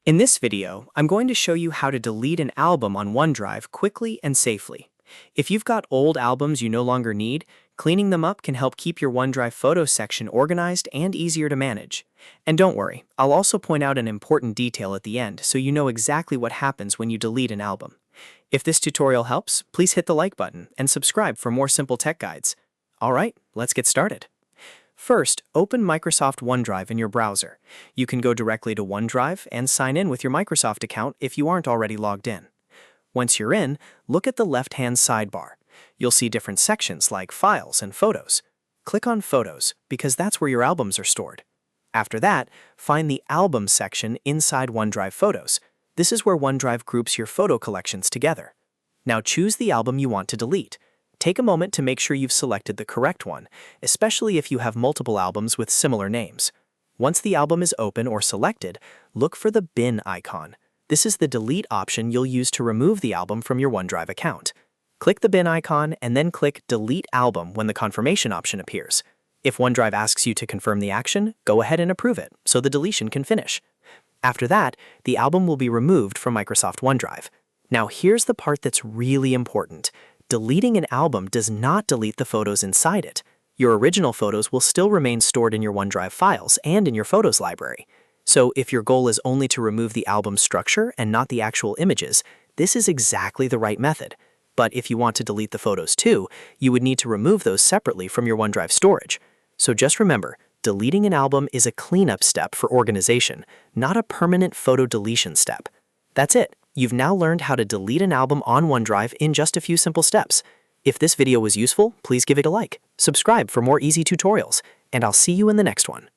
In this video, I'm going to show you how to delete an album on OneDrive quickly and safely. If you've got old albums you no longer need, cleaning them up can help keep your OneDrive Photos section organized and easier to manage. And don't worry, I'll also point out an important detail at the end so you know exactly what happens when you delete an album. If this tutorial helps, please hit the like button and subscribe for more simple tech guides. Alright, let's get started. First, open Microsoft OneDrive in your browser. You can go directly to OneDrive and sign in with your Microsoft account if you aren't already logged in. Once you're in, look at the left-hand sidebar. You'll see different sections like Files and Photos. Click on Photos because that's where your albums are stored. After that, find the Album section inside OneDrive Photos. This is where OneDrive groups your photo collections together. Now choose the album you want to delete. Take a moment to make sure you've selected the correct one, especially if you have multiple albums with similar names. Once the album is open or selected, look for the bin icon. This is the delete option you'll use to remove the album from your OneDrive account. Click the bin icon and then click Delete Album when the confirmation option appears. If OneDrive asks you to confirm the action, go ahead and approve it so the deletion can finish. After that, the album will be removed from Microsoft OneDrive. Now here's the part that's really important. Deleting an album does not delete the photos inside it. Your original photos will still remain stored in your OneDrive files and in your Photos library. So if your goal is only to remove the album structure and not the actual images, this is exactly the right method. But if you want to delete the photos too, you would need to remove those separately from your OneDrive storage. So just remember, deleting an album is a cleanup step for organization, not a permanent photo deletion step. That's it. You've now learned how to delete an album on OneDrive in just a few simple steps. If this video was useful, please give it a like, subscribe for more easy tutorials, and I'll see you in the next one.